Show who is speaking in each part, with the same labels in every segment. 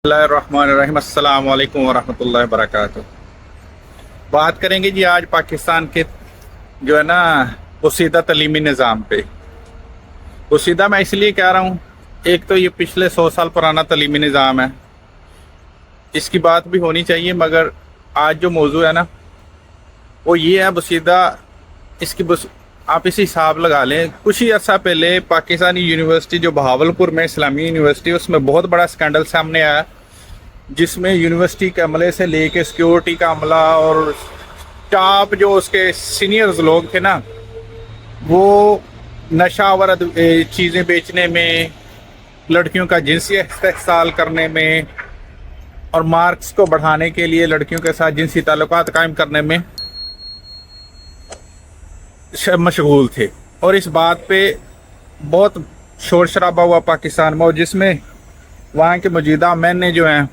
Speaker 1: बिस्मिल्लाहिर्रहमानिर्रहीम। अस्सलाम वालेकुम वरहमतुल्लाहि वबरकातुह। बात करेंगे जी आज पाकिस्तान के जो है ना पोशीदा तलीमी निज़ाम पे। पोशीदा मैं इसलिए कह रहा हूँ, एक तो ये पिछले 100 साल पुराना तलीमी निज़ाम है, इसकी बात भी होनी चाहिए, मगर आज जो मौजू है ना वो ये है पोशीदा। इसकी आप इसी हिसाब लगा लें, कुछ ही अर्सा पहले पाकिस्तानी यूनिवर्सिटी जो बहावलपुर में इस्लामी यूनिवर्सिटी, उसमें बहुत बड़ा स्कैंडल सामने आया, जिसमें यूनिवर्सिटी के अमले से लेके सिक्योरिटी का अमला और टॉप जो उसके सीनियर्स लोग थे ना, वो नशावर चीज़ें बेचने में, लड़कियों का जिनसी इस्तेहसाल करने में और मार्क्स को बढ़ाने के लिए लड़कियों के साथ जिनसी ताल्लुकात कायम करने में मशगूल थे। और इस बात पे बहुत शोर शराबा हुआ पाकिस्तान में, और जिसमें वहाँ के मौजूदा मैन जो हैं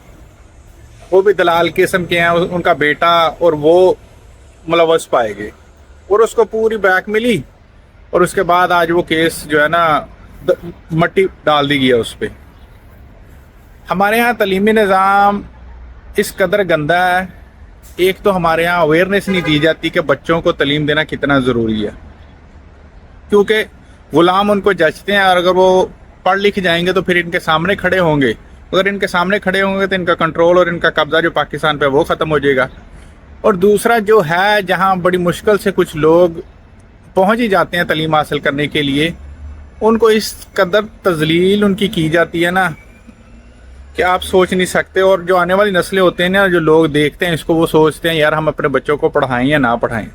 Speaker 1: वो भी दलाल किस्म के हैं, उनका बेटा और वो मुलव्वस पाए गए और उसको पूरी बैक मिली, और उसके बाद आज वो केस जो है ना मट्टी डाल दी गई है उस पर। हमारे यहाँ तलीमी निज़ाम इस कदर गंदा है, एक तो हमारे यहाँ अवेयरनेस नहीं दी जाती कि बच्चों को तालीम देना कितना ज़रूरी है, क्योंकि गुलाम उनको जचते हैं, और अगर वो पढ़ लिख जाएंगे तो फिर इनके सामने खड़े होंगे, अगर इनके सामने खड़े होंगे तो इनका कंट्रोल और इनका कब्ज़ा जो पाकिस्तान पे वो ख़त्म हो जाएगा। और दूसरा जो है, जहाँ बड़ी मुश्किल से कुछ लोग पहुँच ही जाते हैं तालीम हासिल करने के लिए, उनको इस कदर तजलील उनकी की जाती है ना कि आप सोच नहीं सकते। और जो आने वाली नस्लें होते हैं ना, जो लोग देखते हैं इसको, वो सोचते हैं यार हम अपने बच्चों को पढ़ाएं या ना पढ़ाएं।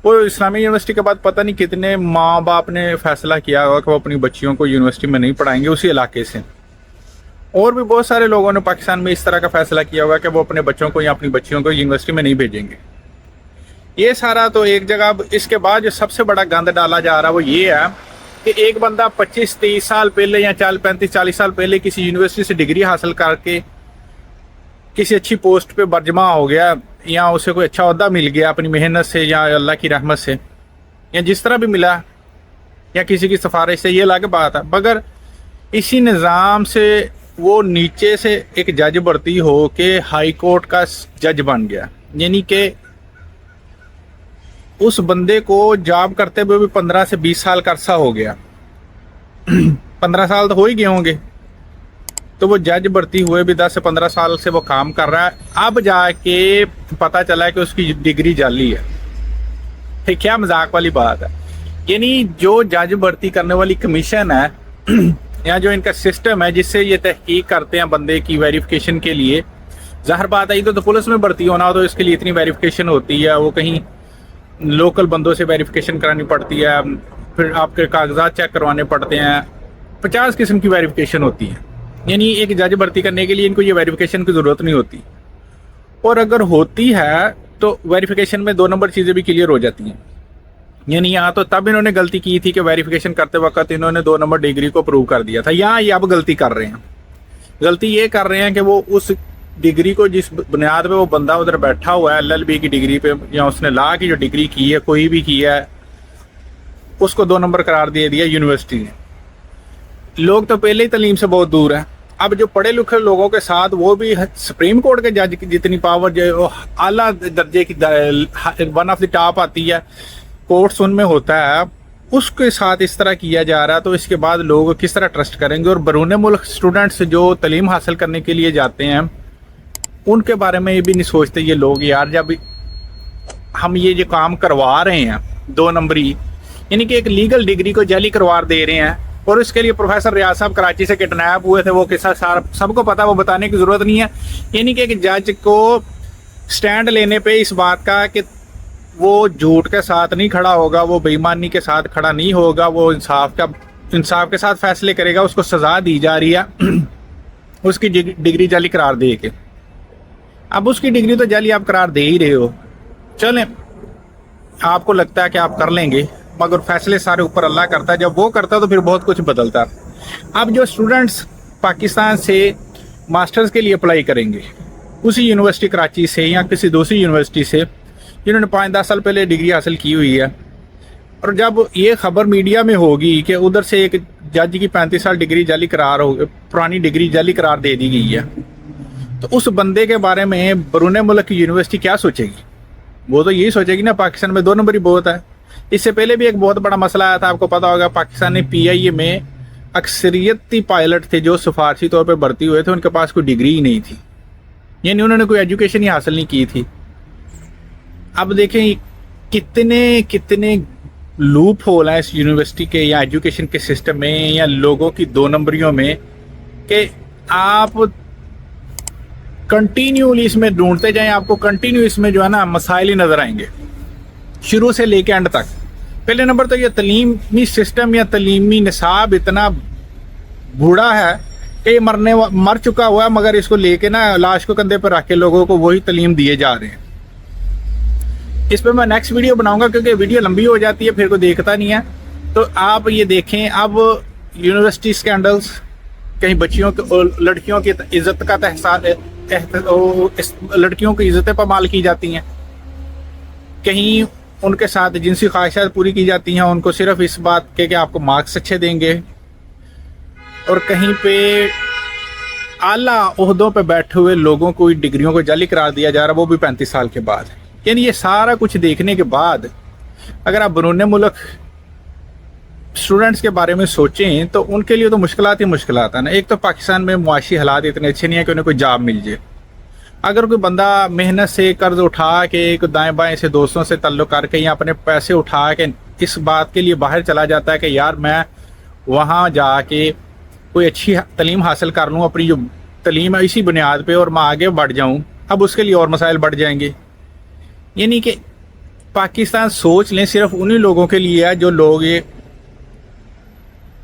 Speaker 1: वो इस्लामी यूनिवर्सिटी के बाद पता नहीं कितने माँ बाप ने फैसला किया होगा कि वो अपनी बच्चियों को यूनिवर्सिटी में नहीं पढ़ाएंगे उसी इलाके से। और भी बहुत सारे लोगों ने पाकिस्तान में इस तरह का फैसला किया होगा कि वो अपने बच्चों को या अपनी बच्चियों को यूनिवर्सिटी में नहीं भेजेंगे। ये सारा तो एक जगह। इसके बाद जो सबसे बड़ा गंद डाला जा रहा है वो ये है कि एक बंदा 25-23 साल पहले या 35-40 साल पहले किसी यूनिवर्सिटी से डिग्री हासिल करके किसी अच्छी पोस्ट पे बर्जमा हो गया, या उसे कोई अच्छा ओहदा मिल गया अपनी मेहनत से या अल्लाह की रहमत से, या जिस तरह भी मिला, या किसी की सिफारिश से, ये अलग बात है। मगर इसी निज़ाम से वो नीचे से एक जज भर्ती हो के हाई कोर्ट का जज बन गया, यानी कि उस बंदे को जॉब करते हुए भी 15 से 20 साल का अरसा हो गया 15 साल तो हो ही गए होंगे, तो वो जज भर्ती हुए भी 10 से 15 साल से वो काम कर रहा है। अब जाके पता चला है कि उसकी डिग्री जाली है। ठीक, क्या मजाक वाली बात है। यानी जो जज भर्ती करने वाली कमीशन है या जो इनका सिस्टम है जिससे ये तहकीक करते हैं बंदे की वेरिफिकेशन के लिए, ज़ाहिर बात है तो पुलिस में भर्ती होना हो तो इसके लिए इतनी वेरिफिकेशन होती है, वो कहीं लोकल बंदों से वेरिफिकेशन करानी पड़ती है, फिर आपके कागजात चेक करवाने पड़ते हैं, 50 किस्म की वेरिफिकेशन होती है। यानी एक जज भर्ती करने के लिए इनको ये वेरिफिकेशन की ज़रूरत नहीं होती, और अगर होती है तो वेरिफिकेशन में 2 नंबर चीज़ें भी क्लियर हो जाती हैं। यानी यहाँ तो तब इन्होंने गलती की थी कि वेरिफिकेशन करते वक्त इन्होंने 2 नंबर डिग्री को प्रूव कर दिया था। यहाँ ये अब गलती कर रहे हैं। गलती ये कर रहे हैं कि वो उस डिग्री को जिस बुनियाद पे वो बंदा उधर बैठा हुआ है LLB की डिग्री पे, या उसने लॉ की जो डिग्री की है कोई भी की है, उसको 2 नंबर करार दे दिया यूनिवर्सिटी ने। लोग तो पहले ही तालीम से बहुत दूर हैं। अब जो पढ़े लिखे लोगों के साथ वो भी सुप्रीम कोर्ट के जज की जितनी पावर जो आला दर्जे की 1 ऑफ द टॉप आती है, कोर्ट्स उनमें होता है, उसके साथ इस तरह किया जा रहा है, तो इसके बाद लोग किस तरह ट्रस्ट करेंगे। और बैरून मुल्क स्टूडेंट्स जो तालीम हासिल करने के लिए जाते हैं उनके बारे में ये भी नहीं सोचते ये लोग, यार जब हम ये जो काम करवा रहे हैं 2 नंबरी, यानी कि एक लीगल डिग्री को जाली करवा दे रहे हैं, और इसके लिए प्रोफेसर रियाज साहब कराची से किडनैप हुए थे, वो किस्सा सबको पता, वो बताने की ज़रूरत नहीं है। यानी कि एक जज को स्टैंड लेने पे इस बात का कि वो झूठ के साथ नहीं खड़ा होगा, वो बेईमानी के साथ खड़ा नहीं होगा, वो इंसाफ के साथ फैसले करेगा, उसको सज़ा दी जा रही है उसकी डिग्री जाली करार दे के। अब उसकी डिग्री तो जाली आप करार दे ही रहे हो, चलें आपको लगता है कि आप कर लेंगे, मगर फैसले सारे ऊपर अल्लाह करता है। जब वो करता है तो फिर बहुत कुछ बदलता है। अब जो स्टूडेंट्स पाकिस्तान से मास्टर्स के लिए अप्लाई करेंगे उसी यूनिवर्सिटी कराची से या किसी दूसरी यूनिवर्सिटी से जिन्होंने 5-10 साल पहले डिग्री हासिल की हुई है, और जब ये खबर मीडिया में होगी कि उधर से एक जज की 35 साल डिग्री जाली करार हो, पुरानी डिग्री जाली करार दे दी गई है, तो उस बंदे के बारे में बैरून मुल्क की यूनिवर्सिटी क्या सोचेगी? वो तो यही सोचेगी ना पाकिस्तान में 2 नंबर ही बहुत है। इससे पहले भी एक बहुत बड़ा मसला आया था, आपको पता होगा, पाकिस्तानी PIA में अक्सरियती पायलट थे जो सिफारशी तौर पर भर्ती हुए थे, उनके पास कोई डिग्री ही नहीं थी, यानी उन्होंने कोई एजुकेशन ही हासिल नहीं की थी। अब देखें कितने कितने लूप होल है इस यूनिवर्सिटी के या एजुकेशन के सिस्टम में या लोगों की 2 नंबरियों में, कि आप कंटिन्यूली इसमें ढूंढते जाएं, आपको कंटिन्यू इसमें जो है ना मसाइल ही नजर आएंगे शुरू से लेके एंड तक। पहले नंबर तो ये तलीमी सिस्टम या तलीमी निसाब इतना बूढ़ा है कि मर चुका हुआ है, मगर इसको लेके ना लाश को कंधे पर रख के लोगों को वही तलीम दिए जा रहे हैं। इस पर मैं नेक्स्ट वीडियो बनाऊंगा क्योंकि वीडियो लंबी हो जाती है, फिर कोई देखता नहीं है। तो आप ये देखें, अब यूनिवर्सिटी स्कैंडल्स, कहीं बच्चियों की लड़कियों की इज्जत का लड़कियों की इज्जतें पामाल की जाती हैं, कहीं उनके साथ जिनसी ख्वाहिशात पूरी की जाती हैं उनको सिर्फ इस बात के कि आपको मार्क्स अच्छे देंगे, और कहीं पे आला ओहदों पे बैठे हुए लोगों को डिग्रियों को जाली करार दिया जा रहा है, वो भी 35 साल के बाद। यानी ये सारा कुछ देखने के बाद अगर आप बैरून मुल्क स्टूडेंट्स के बारे में सोचें तो उनके लिए तो मुश्किलात ही मुश्किलात है ना। एक तो पाकिस्तान में मुआशी हालात इतने अच्छे नहीं है कि उन्हें कोई जॉब मिल जाए। अगर कोई बंदा मेहनत से कर्ज उठा के दाएं बाएं से दोस्तों से तल्लुक करके या अपने पैसे उठा के इस बात के लिए बाहर चला जाता है कि यार मैं वहाँ जाके कोई अच्छी तलीम हासिल कर लूँ, अपनी जो तलीम है इसी बुनियाद पे, और मैं आगे बढ़ जाऊँ, अब उसके लिए और मसाइल बढ़ जाएंगे। यानी कि पाकिस्तान सोच लें सिर्फ उन्हीं लोगों के लिए है जो लोग ये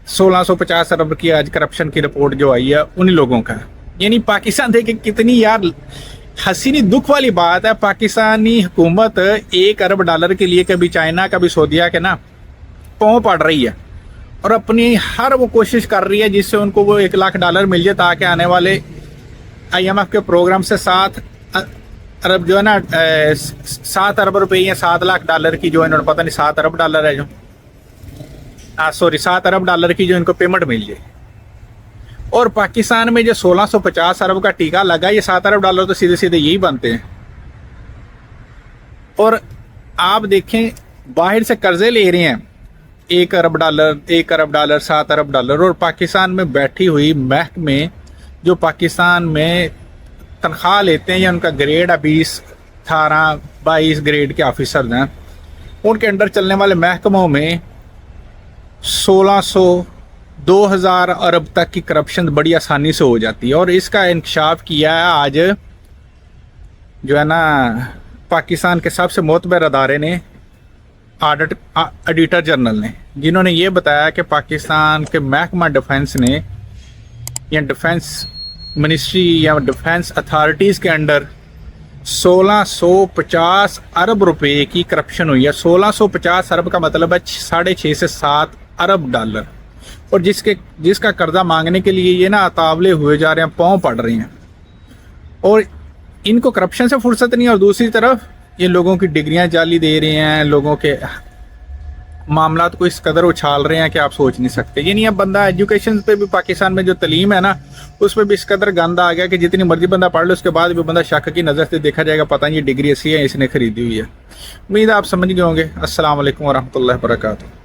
Speaker 1: 1650 अरब की आज करप्शन की रिपोर्ट जो आई है उन्हीं लोगों का। यानी पाकिस्तान देखे कितनी यार हसीनी दुख वाली बात है, पाकिस्तानी हुकूमत $1 अरब के लिए कभी चाइना कभी सऊदीया के ना पाँव पड़ रही है, और अपनी हर वो कोशिश कर रही है जिससे उनको वो $1 लाख मिल जाए, ताकि आने वाले IMF के प्रोग्राम से 7 अरब जो है ना 7 अरब रुपए या $7 लाख की जो इन्होंने, पता नहीं $7 अरब है जो, सॉरी $7 अरब की जो इनको पेमेंट मिल जाए। और पाकिस्तान में जो 1650 अरब का टीका लगा, ये $7 अरब तो सीधे सीधे यही बनते हैं। और आप देखें बाहर से कर्जे ले रहे हैं $1 अरब, $7 अरब, और पाकिस्तान में बैठी हुई महकमे जो पाकिस्तान में तनख्वाह लेते हैं या उनका ग्रेड 20, 18, 22 ग्रेड के ऑफिसर हैं, उनके अंडर चलने वाले महकमों में 1600, 2000 अरब तक की करप्शन बड़ी आसानी से हो जाती है। और इसका इंकशाफ किया है आज जो है ना पाकिस्तान के सबसे मोतबर अदारे ने, ऑडिटर जनरल ने, जिन्होंने ये बताया कि पाकिस्तान के महकमा डिफेंस ने या डिफेंस मिनिस्ट्री या डिफेंस अथॉरिटीज़ के अंडर 1650 अरब रुपए की करप्शन हुई है। 1650 अरब का मतलब है 6.5 से 7 अरब डॉलर, और जिसका कर्जा मांगने के लिए ये ना अतावले हुए जा रहे हैं, पाँव पड़ रहे हैं, और इनको करप्शन से फुर्सत नहीं। और दूसरी तरफ ये लोगों की डिग्रियां जाली दे रहे हैं, लोगों के मामलात को इस कदर उछाल रहे हैं कि आप सोच नहीं सकते। यानी अब बंदा एजुकेशन पे भी पाकिस्तान में जो तलीम है ना, उस पर भी इस कदर गंदा आ गया कि जितनी मर्जी बंदा पढ़ लो उसके बाद भी बंदा शक की नज़र से देखा जाएगा, पता नहीं ये डिग्री ऐसी है इसने खरीदी हुई है। उम्मीद है आप समझ गए होंगे। अस्सलाम वालेकुम वरहमतुल्लाहि वबरकातुहू।